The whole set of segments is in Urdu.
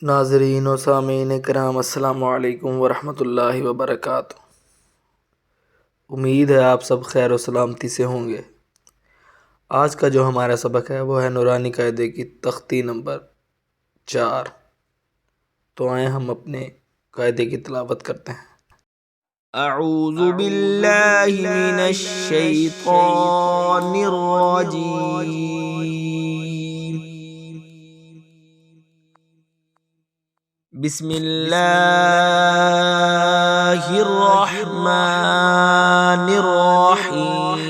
ناظرین و سامعین کرام، السلام علیکم ورحمۃ اللہ وبرکاتہ۔ امید ہے آپ سب خیر و سلامتی سے ہوں گے۔ آج کا جو ہمارا سبق ہے وہ ہے نورانی قاعدے کی تختی نمبر 4۔ تو آئیں ہم اپنے قاعدے کی تلاوت کرتے ہیں۔ اعوذ باللہ من الشیطان الرجیم، بسم اللہ الرحمن الرحیم۔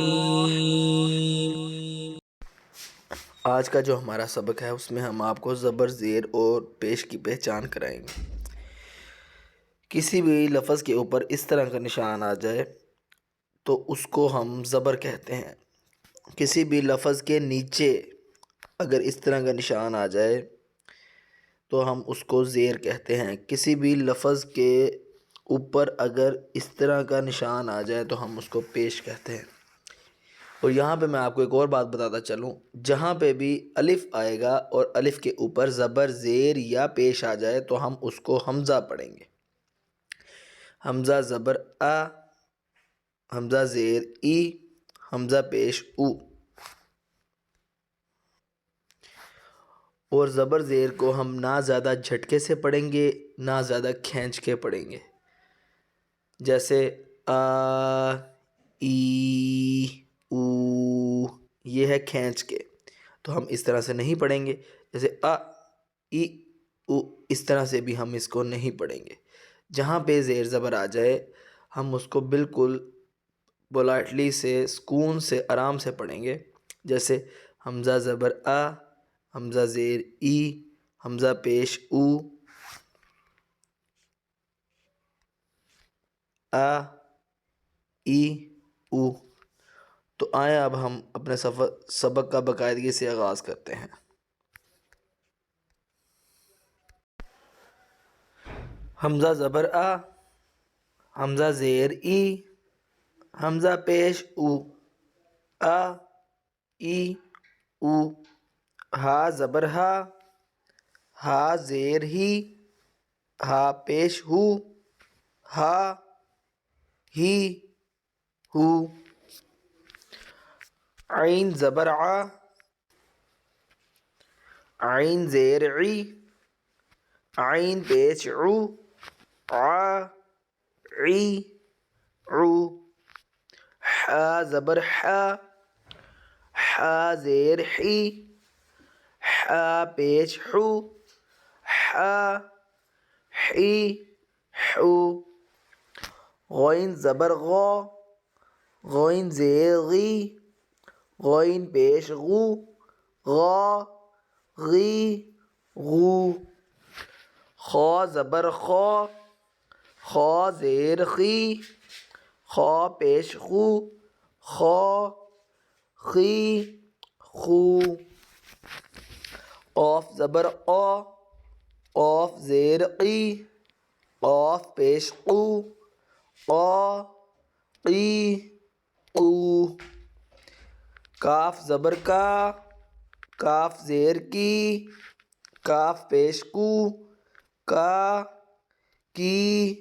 آج کا جو ہمارا سبق ہے اس میں ہم آپ کو زبر، زیر اور پیش کی پہچان کرائیں گے۔ کسی بھی لفظ کے اوپر اس طرح کا نشان آ جائے تو اس کو ہم زبر کہتے ہیں۔ کسی بھی لفظ کے نیچے اگر اس طرح کا نشان آ جائے تو ہم اس کو زیر کہتے ہیں۔ کسی بھی لفظ کے اوپر اگر اس طرح کا نشان آ جائے تو ہم اس کو پیش کہتے ہیں۔ اور یہاں پہ میں آپ کو ایک اور بات بتاتا چلوں، جہاں پہ بھی الف آئے گا اور الف کے اوپر زبر، زیر یا پیش آ جائے تو ہم اس کو حمزہ پڑھیں گے۔ حمزہ زبر آ، حمزہ زیر ای، حمزہ پیش او۔ اور زبر زیر کو ہم نہ زیادہ جھٹکے سے پڑھیں گے نہ زیادہ کھینچ کے پڑھیں گے، جیسے آ، ای، او، یہ ہے کھینچ کے، تو ہم اس طرح سے نہیں پڑھیں گے۔ جیسے آ، ای، او، اس طرح سے بھی ہم اس کو نہیں پڑھیں گے۔ جہاں پہ زیر زبر آ جائے ہم اس کو بالکل پولائٹلی سے، سکون سے، آرام سے پڑھیں گے، جیسے حمزہ زبر آ، حمزہ زیر ای، حمزہ پیش او، آ، ای، او۔ تو آئیں اب ہم اپنے سبق کا باقاعدگی سے آغاز کرتے ہیں۔ حمزہ زبر آ، حمزہ زیر ای، حمزہ پیش او، آ، ای، او۔ ہا زبر ہا، ہا زیر ہی، ہا پیش ہو، ہا، ہی، ہو۔ عین زبر ع، عین زیر عی، عین پیش عو، ع، عی، عو۔ حا زبر حا، حا زیر حی، حا پیش حو، حا، حی، حو۔ غین زبر غا، غین زیر غی، غین پیش غو، غا، غی، غو۔ خا زبر خا، خا زیر خی، خا پیش خو، خا، خی، خو۔ قاف زبر قا، قاف زیر قی، قاف پیش قو، قا، قی، قو۔ کاف زبر کا، کاف زیر کی، کاف پیش کو، کا، کی،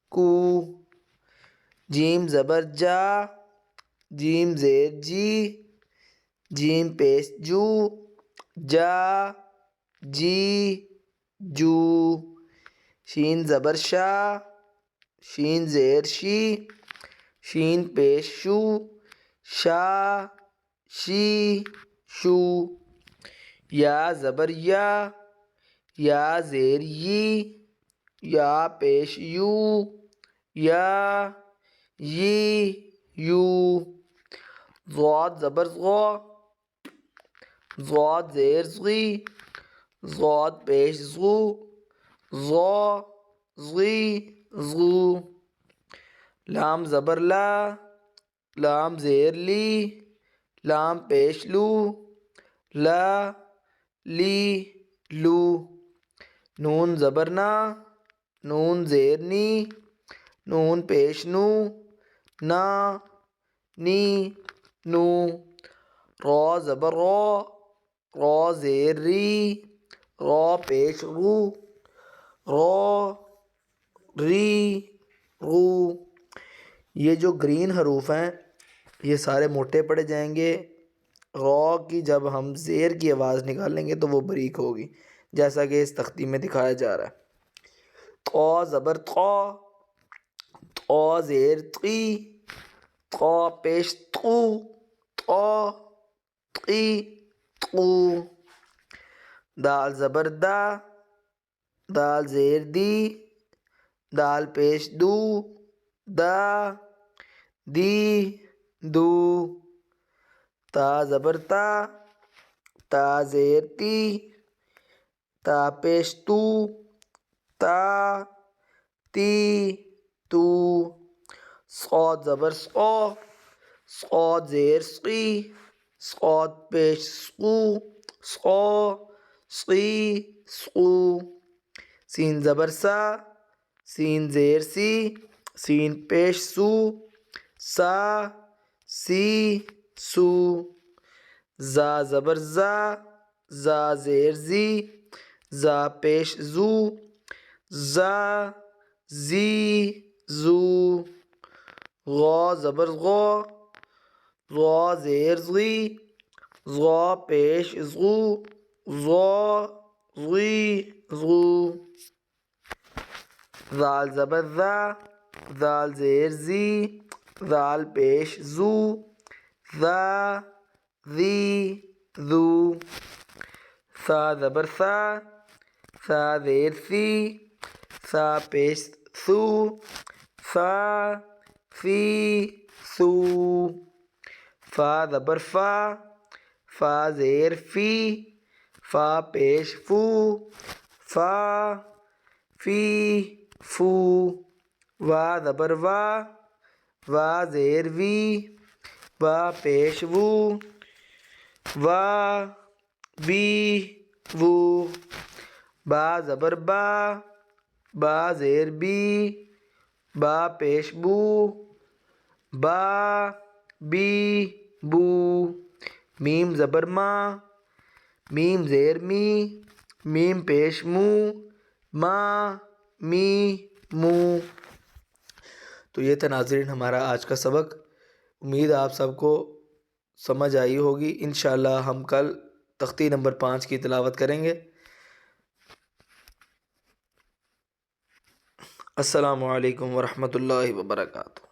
کو۔ جیم زبر جا، جیم زیر جی، جیم پیش جو، جا، جی، جو۔ شین زبر شا، شین زیر شی، شین پیش شو، شا، شی، شو۔ یا زبر یا، یا زیر یی، یا پیش یو، یا، یی، یو۔ ضاد زبر ضا، ضاد زیر ضی، ضاد پیش ضو، ضا، ضی، ضو۔ لام زبر لا، لام زیر لی، لام پیش لو، لا، لی، لو۔ نون زبر نا، نون زیر نی، نون پیش نو، نا، نی، نو۔ را زبر را، را زیر ری، را پیش رو، رو، ری، رو۔ یہ جو گرین حروف ہیں یہ سارے موٹے پڑے جائیں گے۔ رو کی جب ہم زیر کی آواز نکالیں گے تو وہ باریک ہوگی، جیسا کہ اس تختی میں دکھایا جا رہا ہے۔ تو زبر تو، تو زیر تی، تو پیش تو، تو، تی، تو۔ دال زبر دا، دال زیر دی، دال پیش دو، دا، دی، دو۔ تا زبر تا، تا زیر تی، تا پیش تو، تا، تی، تو۔ صاد زبر صو، صاد زیر سی، صاد پیش سو، صو، سی، سو۔ سین زبر سا، سین زیر سی، سین پیش سو، سا، سی، سو۔ زا زبر زا، زا زیر زی، زا پیش زو، زا، زی، زو۔ غا زبر غو، غا زیر زی، غا پیش زغو، غا، غی، غو۔ ذال زبر ذا، ذال زیر زی، ذال پیش زو، ذا، ذی، ذو۔ ثا زبر ثا، ثا زیر سی، ثا پیش ثو، ثا، ثی، ثو۔ فا زبر فا، فا زیر فی، فا پیش فو، فا، فی، فو۔ وا زبر وا، وا زیر وی، وا پیش وو، وا، بی، وو۔ با زبر با، با زیر بی، با پیش بو، با، بی، بو۔ میم زبر ماں، میم زیر می، میم پیش مو، ماں، می، مو۔ تو یہ تھا ناظرین ہمارا آج کا سبق۔ امید آپ سب کو سمجھ آئی ہوگی۔ انشاءاللہ ہم کل تختی نمبر 5 کی تلاوت کریں گے۔ السلام علیکم ورحمۃ اللہ وبرکاتہ۔